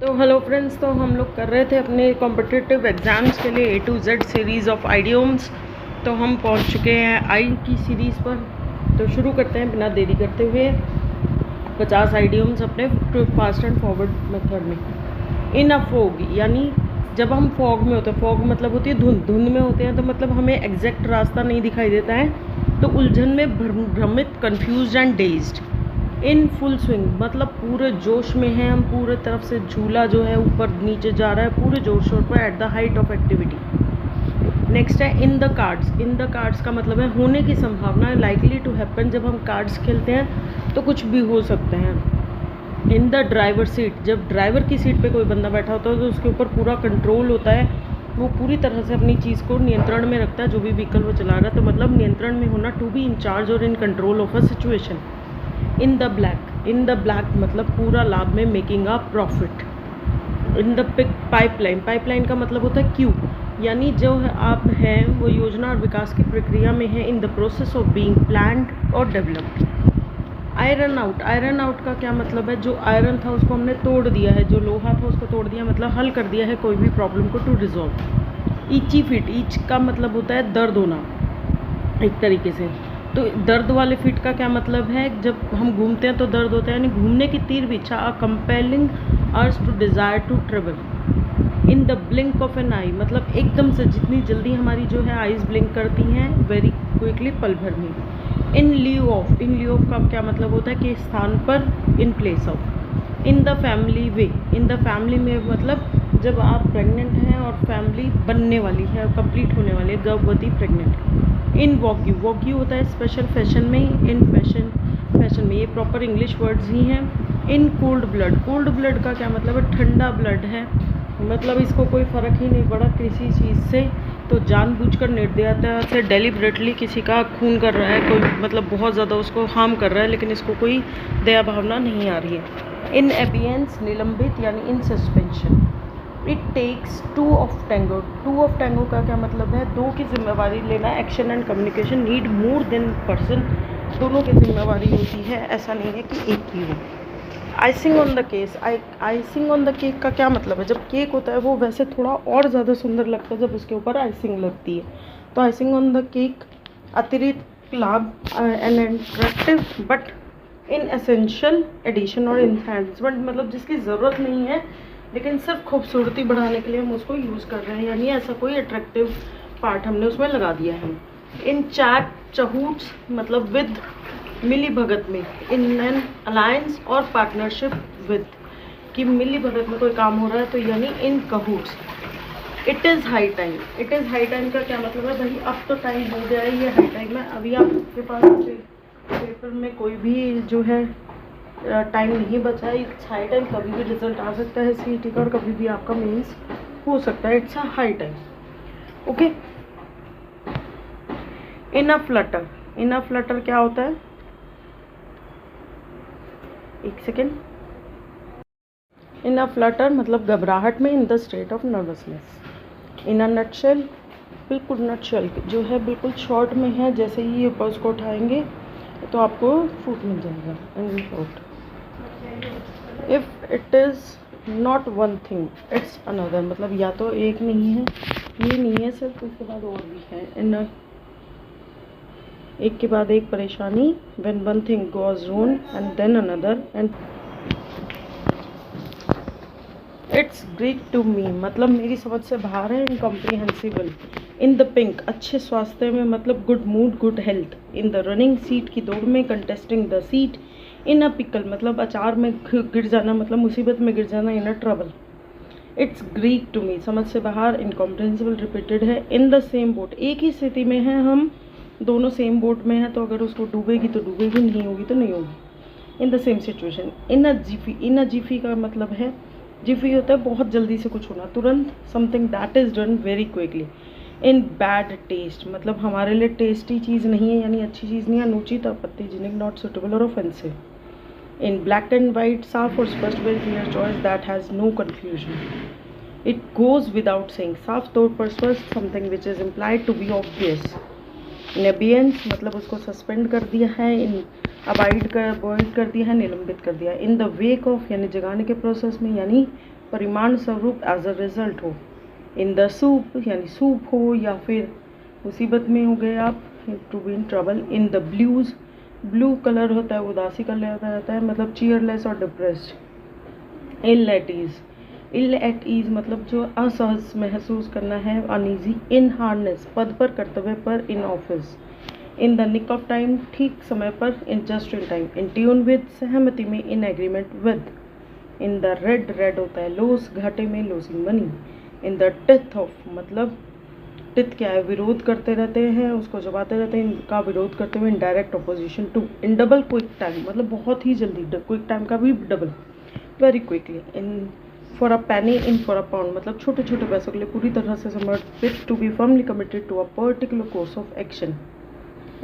तो hello friends, तो हम लोग कर रहे थे अपने कॉम्पिटिटिव एग्ज़ाम्स के लिए A to Z series of idioms. तो हम पहुंच चुके हैं आई की सीरीज़ पर। तो शुरू करते हैं बिना देरी करते हुए 50 आइडियोम्स अपने फास्ट एंड फॉरवर्ड मेथड में। इन अ फॉग, यानी जब हम फॉग में होते हैं, फॉग मतलब होती है धुंध, धुंध में होते हैं तो मतलब हमें एग्जैक्ट रास्ता नहीं दिखाई देता है, तो उलझन में भ्रमित, confused and dazed. In full swing मतलब पूरे जोश में है हम, पूरे तरफ से झूला जो है ऊपर नीचे जा रहा है पूरे जोश शोर पर, at the height of activity. Next है in the cards. In the cards का मतलब है होने की संभावना है, लाइकली टू हैपन। जब हम कार्ड्स खेलते हैं तो कुछ भी हो सकते हैं। इन द ड्राइवर सीट, जब ड्राइवर की सीट पे कोई बंदा बैठा होता है तो उसके ऊपर पूरा कंट्रोल होता है, वो पूरी तरह से अपनी चीज़ को नियंत्रण में रखता है, जो भी व्हीकल वो चला रहा है। तो मतलब नियंत्रण में होना, टू बी इन चार्ज और in control of a situation. In the black, in the black मतलब पूरा लाभ में, making a profit. In the pipeline, pipeline का मतलब होता है क्यू, यानी जो आप हैं वो योजना और विकास की प्रक्रिया में है, in the process of being planned और developed. Iron out, iron out का क्या मतलब है, जो आयरन था उसको हमने तोड़ दिया है, जो लोहा था उसको तोड़ दिया, मतलब हल कर दिया है कोई भी प्रॉब्लम को, टू रिजॉल्व। ईची फिट, ईच का मतलब होता है दर्द होना एक तरीके से। तो दर्द वाले फिट का क्या मतलब है, जब हम घूमते हैं तो दर्द होता है, यानी घूमने की तीव्र इच्छा, a compelling urge to desire to travel. In the blink of an eye मतलब एकदम से, जितनी जल्दी हमारी जो है आइज़ ब्लिंक करती हैं, वेरी क्विकली, पल भर में। In lieu of, in lieu of का क्या मतलब होता है कि स्थान पर, in place of. In the family way, in the family में मतलब जब आप प्रेग्नेंट हैं और फैमिली बनने वाली है, कंप्लीट होने वाली है, गर्भवती, प्रेग्नेंट। इन वॉक्यू, वॉक्यू होता है स्पेशल फैशन में, इन फैशन, फैशन में, ये प्रॉपर इंग्लिश वर्ड्स ही हैं। In cold blood, cold blood का क्या मतलब है, ठंडा ब्लड है, मतलब इसको कोई फ़र्क ही नहीं पड़ा किसी चीज़ से, तो जानबूझकर निर्दयता से डेलिबरेटली किसी का खून कर रहा है कोई, मतलब बहुत ज़्यादा उसको हार्म कर रहा है, लेकिन इसको कोई दया भावना नहीं आ रही है। इन एबियंस निलंबित, यानी in suspension. It takes two of tango, two of tango का क्या मतलब है, दो की जिम्मेवारी लेना, action and communication need more than person, दोनों की जिम्मेवारी होती है, ऐसा नहीं है कि एक की हो। Icing on the case, icing on the cake का क्या मतलब है, जब केक होता है वो वैसे थोड़ा और ज़्यादा सुंदर लगता है जब उसके ऊपर आइसिंग लगती है, तो आइसिंग ऑन द केक अतिरिक्त लाभ, an attractive but inessential addition और इन्हांसमेंट, मतलब जिसकी ज़रूरत नहीं है लेकिन सिर्फ खूबसूरती बढ़ाने के लिए हम उसको यूज़ कर रहे हैं, यानी ऐसा कोई अट्रैक्टिव पार्ट हमने उसमें लगा दिया है। इन चैट चहूट्स मतलब विद, मिली भगत में, इन एन अलायंस और पार्टनरशिप विद, कि मिली भगत में कोई काम हो रहा है, तो यानी in cahoots. It is high time, it is high time का क्या मतलब है, भाई अब तो टाइम हो गया है, ये हाई टाइम है, अभी आपके पास पेपर में कोई भी जो है टाइम नहीं बचा है, इट्स हाई टाइम, कभी भी रिजल्ट आ सकता है सीईटी का और कभी भी आपका मेंस हो सकता है, it's a high time. Okay. In a Flutter, in a Flutter क्या होता है, एक सेकेंड। इन अ फ्लटर मतलब घबराहट में, in the state of nervousness. In a nutshell, बिल्कुल नटशेल जो है बिल्कुल शॉर्ट में है, जैसे ही ये ऊपर उसको उठाएंगे तो आपको फ्रूट मिल जाएगा, in short. If it is not one thing it's another, मतलब या तो एक नहीं है, ये नहीं है सिर्फ, उसके बाद और भी है। इन एक के बाद एक परेशानी, when one thing goes wrong and then another and it's Greek to me मतलब मेरी समझ से बाहर है, इनकॉम्प्रिहेंसिबल। इन द पिंक अच्छे स्वास्थ्य में मतलब good mood, good health. In the running seat की दौड़ में, contesting the seat. In a pickle मतलब अचार में गिर जाना, मतलब मुसीबत में गिर जाना, in a trouble. It's Greek to me समझ से बाहर, इनकॉम्प्रिहेंसिबल रिपीटेड है। इन द सेम बोट एक ही स्थिति में है हम, दोनों सेम बोट में हैं, तो अगर उसको डूबेगी तो डूबेगी, नहीं होगी तो नहीं होगी। In the same situation. In a jiffy, in a jiffy का मतलब है, जिफी होता है बहुत जल्दी से कुछ होना, तुरंत, something that is done very quickly. In bad taste मतलब हमारे लिए टेस्टी चीज़ नहीं है, यानी अच्छी चीज़ नहीं है, अनुचित, आपत्तिजनक, नॉट सुटेबल और offensive. In black and white साफ और स्पष्ट, very clear choice that has no confusion. It goes without saying साफ तौर पर स्पष्ट, something which is implied to be obvious. In abeyance मतलब उसको सस्पेंड कर दिया है, इन अवॉइड कर दिया है, निलंबित कर दिया। इन द वेक ऑफ यानी जगाने के प्रोसेस में, यानी परिमाण स्वरूप एज अ रिजल्ट हो। इन द सूप यानी सूप हो, या फिर मुसीबत में हो गए आप, to be in trouble. In the blues, blue colour होता है उदासी का रहता है, मतलब चीयरलेस और depressed. Ill at ease, ill at ease मतलब जो असहज महसूस करना है, अनईजी। इन हार्नेस पद पर, कर्तव्य पर। In office, in the nick of time ठीक समय पर। In just in time. In tune with सहमति में। In agreement with. In the red, red होता है लॉस घाटे में, losing money. In the teeth of मतलब टिथ क्या है, विरोध करते रहते हैं, उसको चबाते रहते हैं, इनका विरोध करते हुए। In direct opposition to. In double quick time मतलब बहुत ही जल्दी, क्विक टाइम का भी double, very quickly. In for a penny, in for a pound मतलब छोटे छोटे पैसों के लिए पूरी तरह से समर्पित। To be firmly committed to a particular course of action.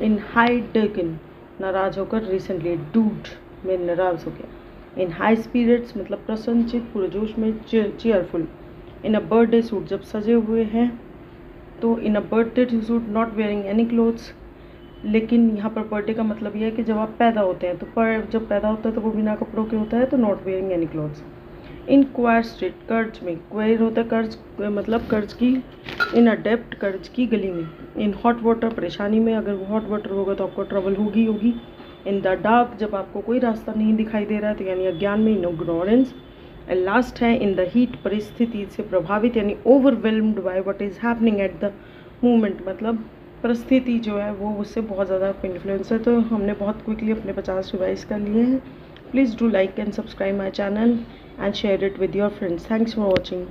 In high dudgeon नाराज होकर, रिसेंटली डूड में नाराज हो गया। इन हाई स्पिरिट्स मतलब प्रसन्नचित, पूरे जोश में, cheerful. In a birthday suit जब सजे हुए हैं, तो in a birthday suit not wearing any clothes. लेकिन यहाँ पर बर्थडे का मतलब यह है कि जब आप पैदा होते हैं, तो जब पैदा होता है तो वो बिना कपड़ों के होता है, तो not wearing any clothes. In queer street कर्ज में, क्वायर होता है कर्ज मतलब कर्ज की। इन अ डेप्ट कर्ज की गली में। इन हॉट वाटर परेशानी में, अगर हॉट वाटर होगा तो आपको ट्रबल होगी। इन द डार्क जब आपको कोई रास्ता नहीं दिखाई दे रहा है, तो यानी अज्ञान में। In ignorance. एंड लास्ट है इन द हीट परिस्थिति से प्रभावित, यानी overwhelmed by what is happening at the moment मतलब परिस्थिति जो है वो उससे बहुत ज़्यादा इन्फ्लुएंस है। तो हमने बहुत क्विकली अपने 50 रिवाइज कर लिए हैं। Please do like and subscribe my channel and share it with your friends. Thanks for watching.